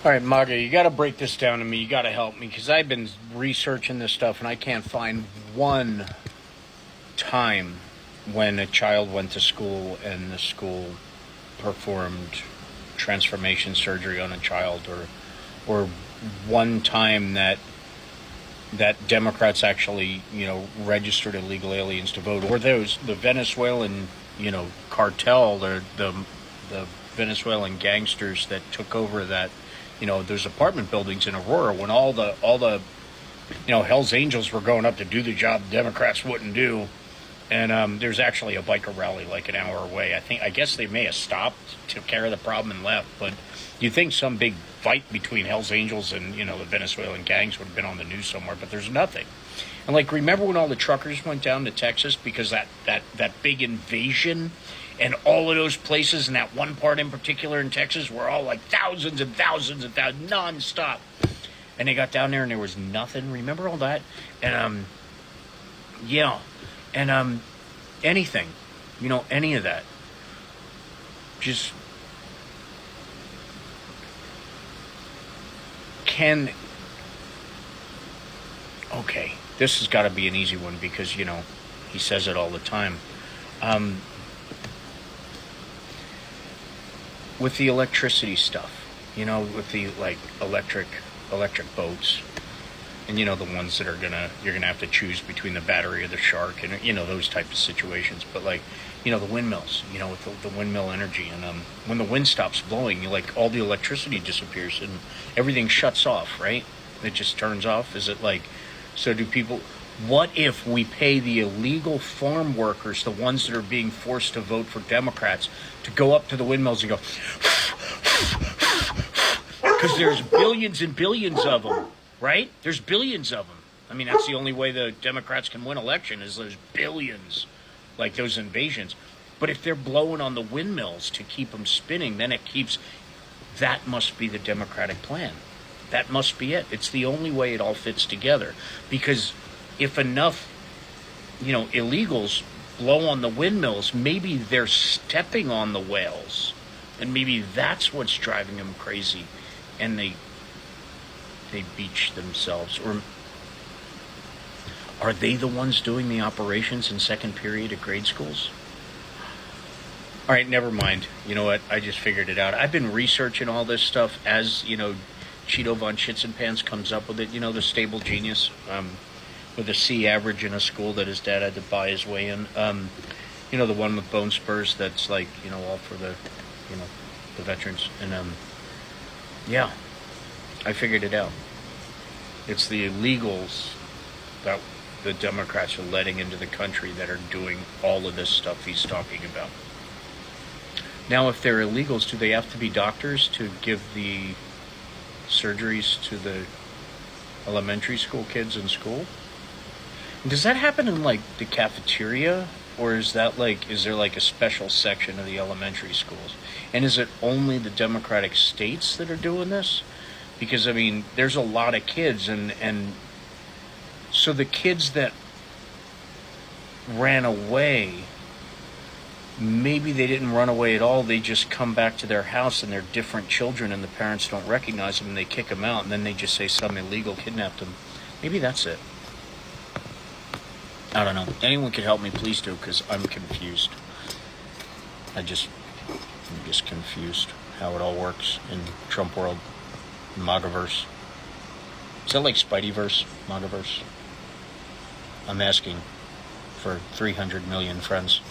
All right, MAGA, you got to break this down to me. You got to help me because I've been researching this stuff and I can't find one time when a child went to school and the school performed transformation surgery on a child, or one time that Democrats actually, registered illegal aliens to vote, or the Venezuelan, cartel, or the Venezuelan gangsters that took over that, those apartment buildings in Aurora when all the Hell's Angels were going up to do the job Democrats wouldn't do. And there's actually a biker rally like an hour away. I guess they may have stopped, took care of the problem and left. But you'd think some big fight between Hell's Angels and, the Venezuelan gangs would have been on the news somewhere, but there's nothing. And remember when all the truckers went down to Texas because that big invasion, and all of those places and that one part in particular in Texas were all thousands and thousands and thousands nonstop. And they got down there and there was nothing. Remember all that? And yeah. And anything, any of that. Just okay, this has got to be an easy one because, he says it all the time. With the electricity stuff, with the electric boats, and the ones that you're gonna have to choose between the battery or the shark, and those types of situations. But the windmills, with the windmill energy, and when the wind stops blowing, all the electricity disappears and everything shuts off, right? It just turns off. Is it so do people? What if we pay the illegal farm workers, the ones that are being forced to vote for Democrats, to go up to the windmills and go, because there's billions and billions of them, right? There's billions of them. I mean, that's the only way the Democrats can win election is there's billions, like those invasions. But if they're blowing on the windmills to keep them spinning, then that must be the Democratic plan. That must be it. It's the only way it all fits together. Because if enough, illegals blow on the windmills, maybe they're stepping on the whales, and maybe that's what's driving them crazy, and they beach themselves. Or are they the ones doing the operations in second period at grade schools? All right, never mind. You know what? I just figured it out. I've been researching all this stuff as, Cheeto von Schitzenpants comes up with it, the stable genius, with a C average in a school that his dad had to buy his way in. The one with bone spurs that's all for the veterans. And yeah, I figured it out. It's the illegals that the Democrats are letting into the country that are doing all of this stuff he's talking about. Now, if they're illegals, do they have to be doctors to give the surgeries to the elementary school kids in school? Does that happen in the cafeteria, or is there a special section of the elementary schools? And is it only the Democratic states that are doing this? Because there's a lot of kids, and so the kids that ran away, maybe they didn't run away at all. They just come back to their house and they're different children, and the parents don't recognize them, and they kick them out, and then they just say some illegal kidnapped them. Maybe that's it. I don't know. Anyone could help me, please do, because I'm confused. I'm just confused how it all works in Trump world, MAGAverse. Is that like Spideyverse, MAGAverse? I'm asking for 300 million friends.